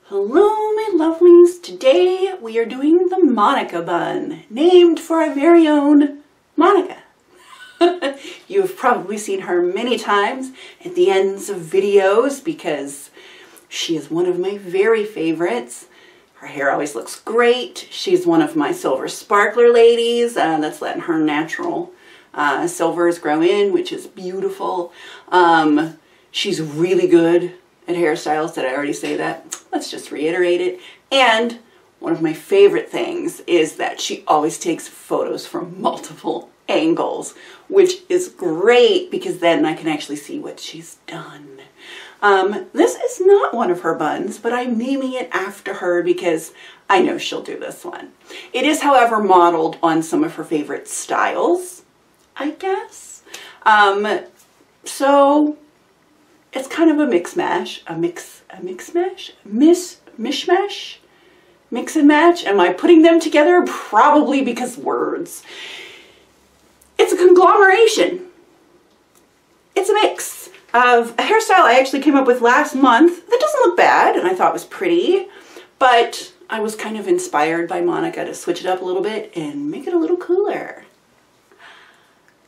Hello my lovelies, today we are doing the Monika Bun, named for our very own Monika. You've probably seen her many times at the ends of videos because she is one of my very favorites. Her hair always looks great. She's one of my silver sparkler ladies that's letting her natural silvers grow in, which is beautiful. She's really good at hairstyles. Did I already say that? Let's just reiterate it. And one of my favorite things is that she always takes photos from multiple angles, which is great because then I can actually see what she's done. This is not one of her buns, but I'm naming it after her because I know she'll do this one. It is, however, modeled on some of her favorite styles, I guess. So it's kind of a mishmash. Mix and match. Am I putting them together? Probably because words. It's a conglomeration. It's a mix of a hairstyle I actually came up with last month that doesn't look bad and I thought was pretty, but I was kind of inspired by Monika to switch it up a little bit and make it a little cooler.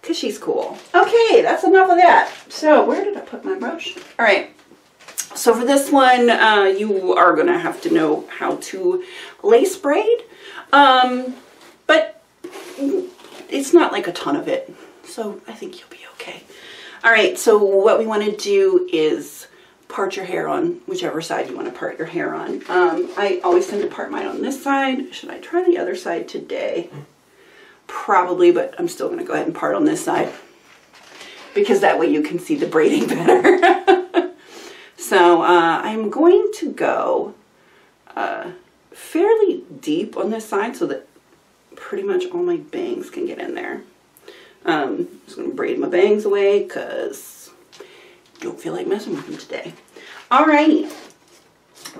Because she's cool. Okay, that's enough of that. So where did I put my brush? All right. So for this one, you are going to have to know how to lace braid. But it's not like a ton of it. So I think you'll be okay. All right, so what we want to do is part your hair on whichever side you want to part your hair on. I always tend to part mine on this side. Should I try the other side today? Probably, but I'm still going to go ahead and part on this side because that way you can see the braiding better. So I'm going to go fairly deep on this side so that pretty much all my bangs can get in there. I'm just going to braid my bangs away because I don't feel like messing with them today. Alrighty,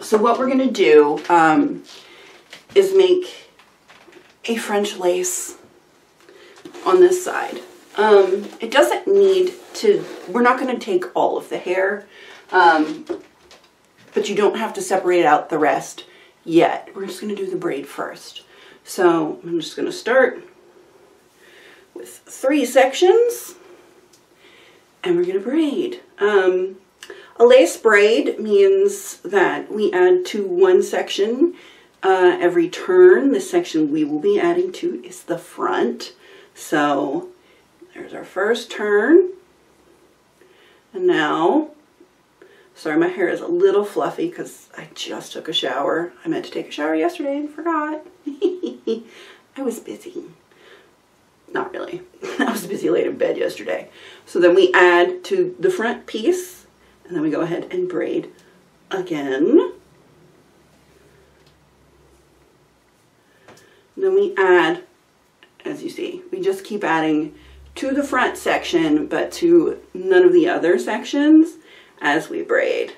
so what we're going to do is make a French lace on this side. It doesn't need to, we're not going to take all of the hair, but you don't have to separate out the rest yet. We're just going to do the braid first. So I'm just going to start with 3 sections and we're going to braid. A lace braid means that we add to one section every turn. The section we will be adding to is the front. So there's our first turn. And now, sorry, my hair is a little fluffy because I just took a shower. I meant to take a shower yesterday and forgot. I was busy. Not really. I was busy late in bed yesterday. So then we add to the front piece and then we go ahead and braid again. And then we add, as you see, we just keep adding to the front section, but to none of the other sections as we braid.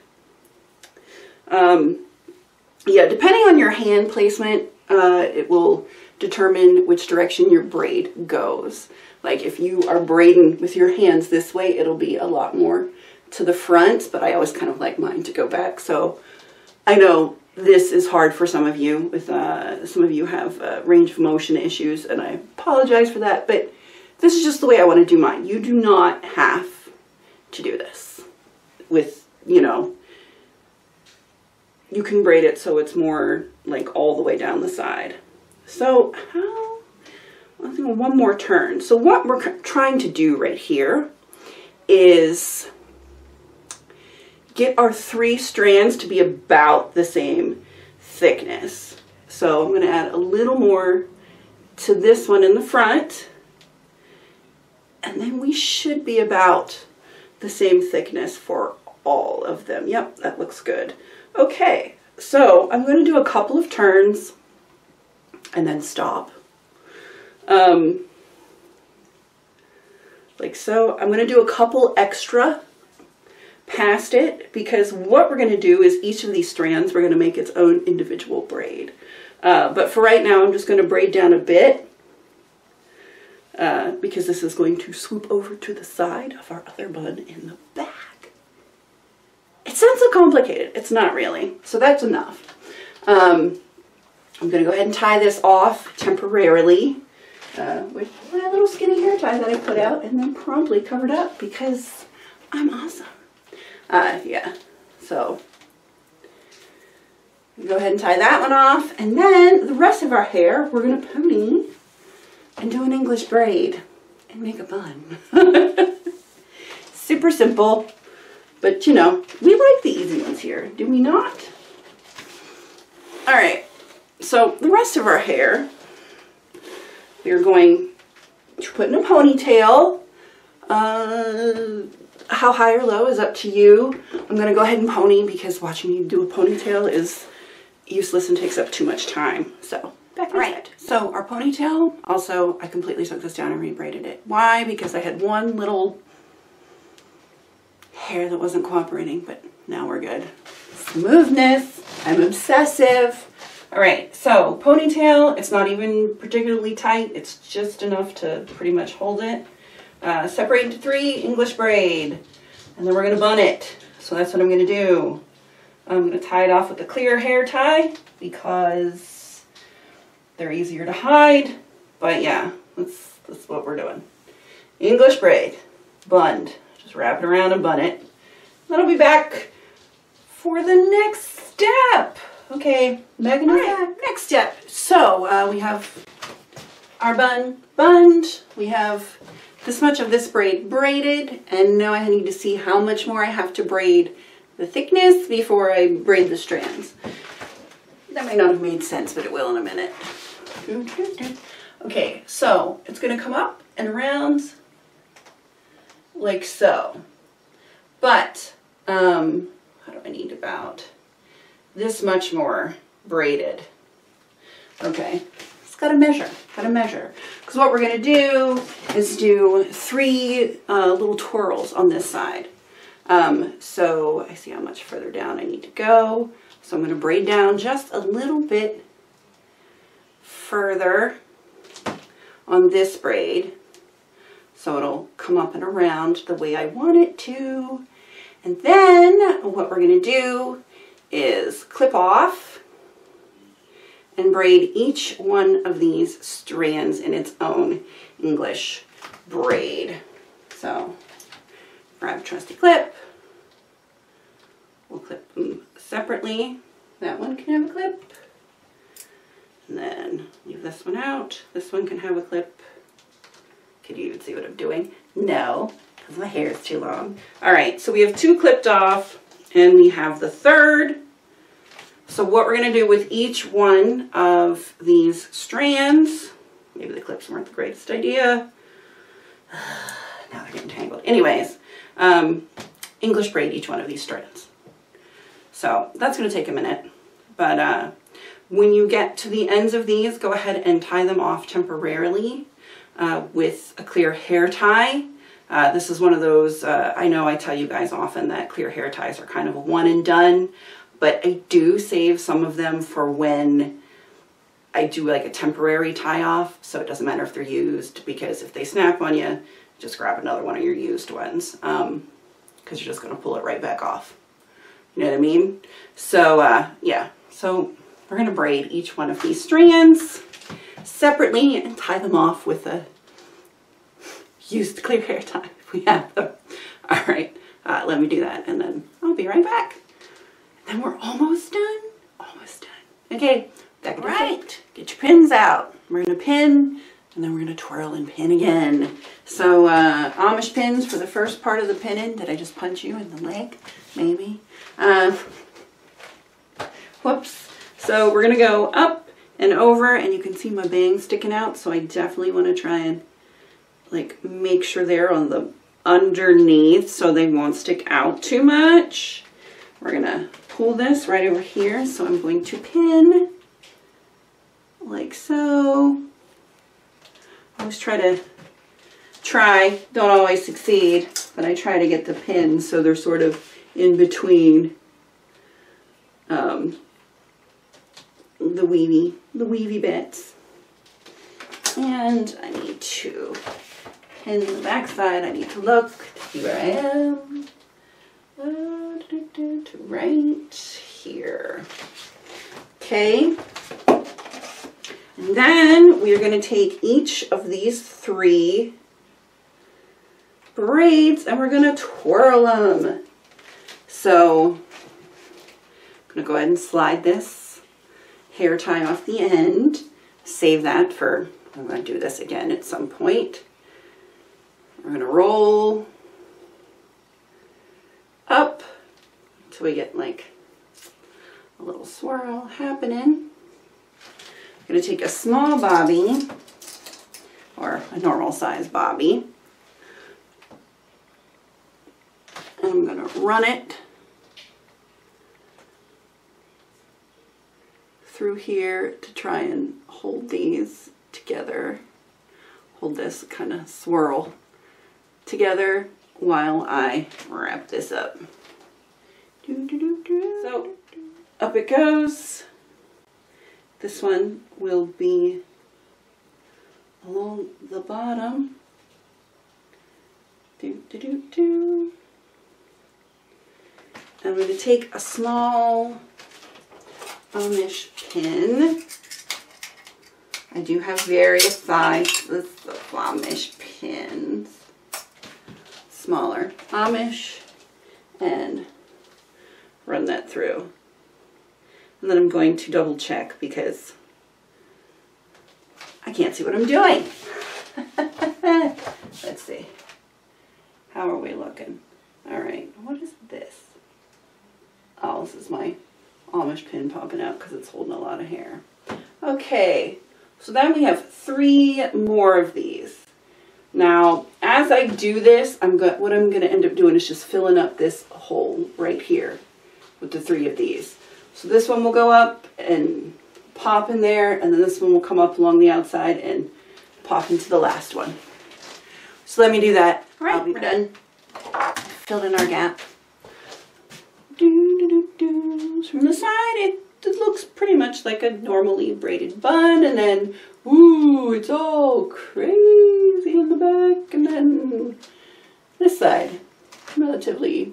Yeah, depending on your hand placement, it will determine which direction your braid goes. Like if you are braiding with your hands this way, it'll be a lot more to the front, but I always kind of like mine to go back. So I know this is hard for some of you. With some of you have range of motion issues, and I apologize for that, but this is just the way I want to do mine. You do not have to do this with, you know, you can braid it so it's more like all the way down the side. So I think one more turn. So what we're trying to do right here is get our 3 strands to be about the same thickness. So I'm going to add a little more to this one in the front, and then we should be about the same thickness for all of them. Yep, that looks good. Okay, so I'm going to do a couple of turns and then stop. Like so. I'm going to do a couple extra past it because what we're going to do is each of these strands we're going to make its own individual braid. But for right now I'm just going to braid down a bit because this is going to swoop over to the side of our other bun in the back. It's sounds so complicated. It's not really. So that's enough. I'm going to go ahead and tie this off temporarily with my little skinny hair tie that I put out and then promptly covered up because I'm awesome. Yeah, so go ahead and tie that one off, and then the rest of our hair we're going to pony and do an English braid and make a bun. Super simple, but you know, we like the easy ones here, do we not? Alright, so the rest of our hair we're going to put in a ponytail. How high or low is up to you. I'm going to go ahead and pony because watching you do a ponytail is useless and takes up too much time. So, back right. So, our ponytail, also, I completely took this down and rebraided it. Why? Because I had one little hair that wasn't cooperating, but now we're good. Smoothness. I'm obsessive. Alright, so ponytail, it's not even particularly tight. It's just enough to pretty much hold it. Separate into 3, English braid, and then we're going to bun it. So that's what I'm going to do. I'm going to tie it off with a clear hair tie because they're easier to hide. But yeah, that's what we're doing. English braid, bunned. Just wrap it around and bun it. Then I'll be back for the next step. Okay, Megan, next step. So we have our bun bunned. We have this much of this braid braided, and now I need to see how much more I have to braid the thickness before I braid the strands. That might not have made sense, but it will in a minute. Okay, so it's going to come up and around like so. But how do I need about this much more braided? Okay. Gotta measure. Because what we're gonna do is do 3 little twirls on this side. So I see how much further down I need to go. So I'm gonna braid down just a little bit further on this braid. So it'll come up and around the way I want it to. And then what we're gonna do is clip off and braid each one of these strands in its own English braid. So grab a trusty clip. We'll clip them separately. That one can have a clip. And then leave this one out. This one can have a clip. Can you even see what I'm doing? No, because my hair is too long. All right, so we have 2 clipped off and we have the 3rd. So what we're going to do with each one of these strands, maybe the clips weren't the greatest idea. Now they're getting tangled. Anyways, English braid each one of these strands. So that's going to take a minute. But when you get to the ends of these, go ahead and tie them off temporarily with a clear hair tie. This is one of those, I know I tell you guys often that clear hair ties are kind of a one and done. But I do save some of them for when I do like a temporary tie off, so it doesn't matter if they're used, because if they snap on you, just grab another one of your used ones, because you're just going to pull it right back off. You know what I mean? So yeah, so we're going to braid each one of these strands separately and tie them off with a used clear hair tie if we have them. All right, let me do that, and then I'll be right back. And we're almost done. Almost done. Okay, back to right. Get your pins out. We're gonna pin, and then we're gonna twirl and pin again. So Amish pins for the first part of the pinning. Did I just punch you in the leg? Maybe. Whoops. So we're gonna go up and over, and you can see my bangs sticking out. So I definitely want to try and like make sure they're on the underneath so they won't stick out too much. We're gonna pull this right over here, so I'm going to pin like so. I always don't always succeed, but I try to get the pins so they're sort of in between the weavy bits. And I need to pin the back side. I need to look to see where I am. to right here. Okay. And then we're going to take each of these 3 braids and we're going to twirl them. So I'm going to go ahead and slide this hair tie off the end. Save that for, I'm going to do this again at some point. We're going to roll up until we get like a little swirl happening. I'm going to take a small bobby, or a normal size bobby, and I'm going to run it through here to try and hold these together, hold this kind of swirl together while I wrap this up. So up it goes. This one will be along the bottom. I'm going to take a small Amish pin. I do have various sizes of Amish pins. Smaller Amish, and run that through. And then I'm going to double check because I can't see what I'm doing. Let's see. How are we looking? All right, what is this? Oh, this is my Amish pin popping out because it's holding a lot of hair. Okay, so then we have 3 more of these. Now, as I do this, what I'm going to end up doing is just filling up this hole right here with the 3 of these. So this one will go up and pop in there, and then this one will come up along the outside and pop into the last one. So let me do that. All right, we're done. Filled in our gap. From the side, it looks pretty much like a normally braided bun, and then, ooh, it's all crazy in the back, and then this side, relatively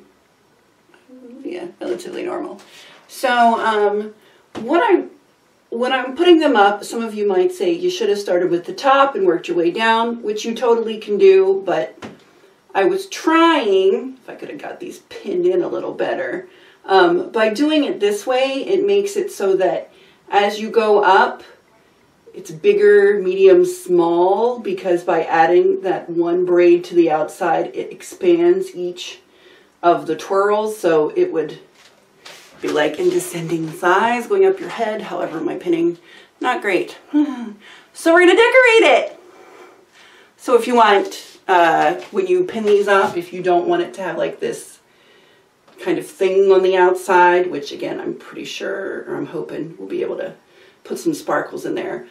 normal. So, when I'm putting them up, some of you might say you should have started with the top and worked your way down, which you totally can do, but I was trying, if I could have got these pinned in a little better, by doing it this way, it makes it so that as you go up, it's bigger, medium, small, because by adding that one braid to the outside, it expands each of the twirls, so it would be like in descending size, going up your head. However, my pinning, not great. So we're going to decorate it. So if you want, when you pin these up, if you don't want it to have like this kind of thing on the outside, which again, I'm pretty sure, or I'm hoping we'll be able to put some sparkles in there.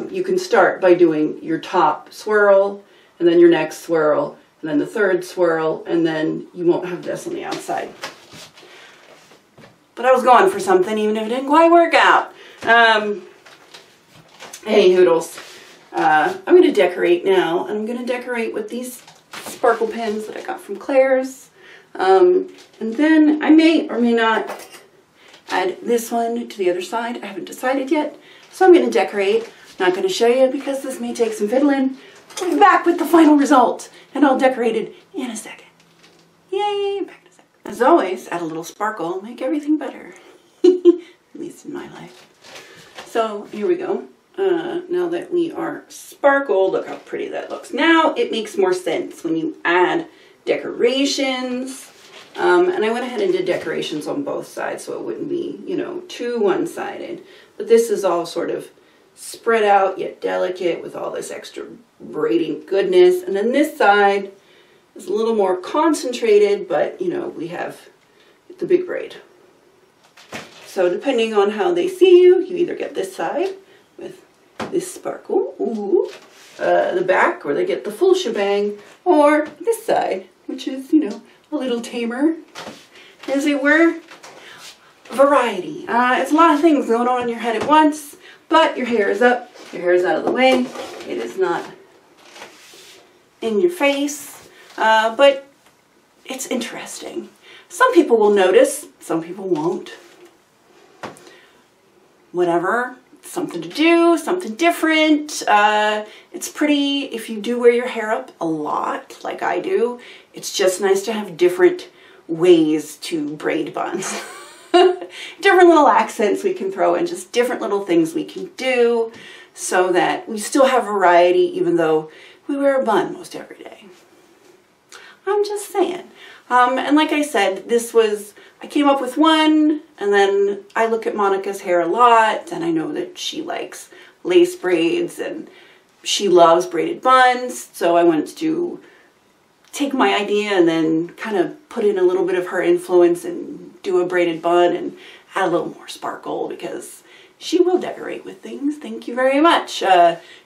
You can start by doing your top swirl, and then your next swirl, and then the third swirl, and then you won't have this on the outside. But I was going for something, even if it didn't quite work out. Hey, hoodles. I'm going to decorate now, and I'm going to decorate with these sparkle pins that I got from Claire's. And then I may or may not add this one to the other side. I haven't decided yet. So I'm going to decorate. Not going to show you because this may take some fiddling. I'll be back with the final result, and I'll decorate it in a second. Yay! Back in a second. As always, add a little sparkle, make everything better. At least in my life. So here we go. Now that we are sparkled, look how pretty that looks. Now it makes more sense when you add decorations. And I went ahead and did decorations on both sides so it wouldn't be, you know, too one-sided. But this is all sort of spread out yet delicate with all this extra braiding goodness. And then this side is a little more concentrated, but, you know, we have the big braid. So depending on how they see you, you either get this side with this sparkle, ooh, the back, or they get the full shebang, or this side, which is, you know, a little tamer, as it were. Variety. It's a lot of things going on in your head at once, but your hair is up, your hair is out of the way, it is not in your face, but it's interesting. Some people will notice, some people won't. Whatever, something to do, something different. It's pretty, if you do wear your hair up a lot, like I do, it's just nice to have different ways to braid buns. Different little accents we can throw in, just different little things we can do so that we still have variety even though we wear a bun most every day. I'm just saying. And like I said, I came up with one, and then I look at Monika's hair a lot, and I know that she likes lace braids, and she loves braided buns, so I wanted to take my idea and then kind of put in a little bit of her influence and do a braided bun and add a little more sparkle because she will decorate with things. Thank you very much.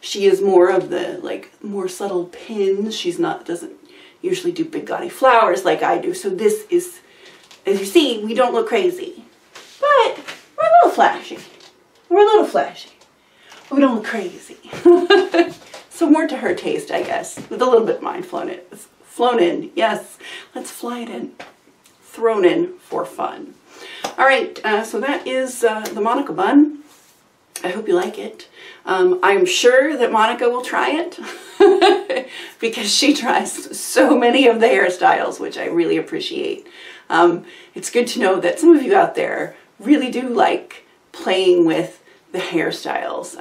She is more of the more subtle pins. Doesn't usually do big gaudy flowers like I do. So this is, as you see, we don't look crazy, but we're a little flashy. We're a little flashy. We don't look crazy. So more to her taste, I guess, with a little bit of mine flown in. Yes, let's fly it in. Thrown in for fun. All right, so that is the Monika Bun. I hope you like it. I'm sure that Monika will try it because she tries so many of the hairstyles, which I really appreciate. It's good to know that some of you out there really do like playing with the hairstyles,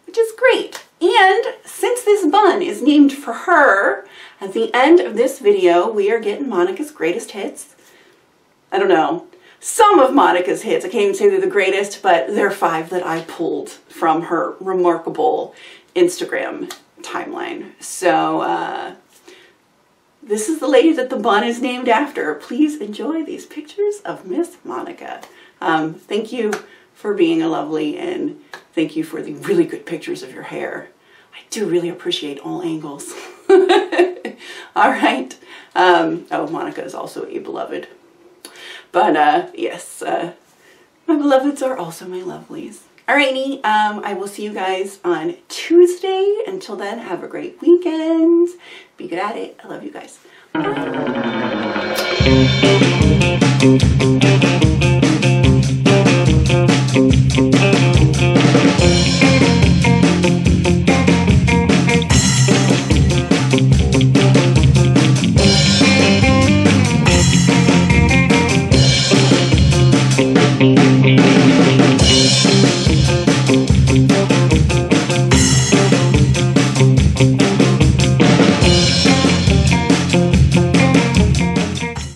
which is great. And since this bun is named for her, at the end of this video, we are getting Monika's greatest hits. I don't know, some of Monika's hits. I can't even say they're the greatest, but they're 5 that I pulled from her remarkable Instagram timeline. So this is the lady that the bun is named after. Please enjoy these pictures of Miss Monika. Thank you for being a lovely, and thank you for the really good pictures of your hair. I do really appreciate all angles. All right. Oh, Monika is also a beloved. But yes, my beloveds are also my lovelies. Alrighty, I will see you guys on Tuesday. Until then, have a great weekend. Be good at it. I love you guys. Bye.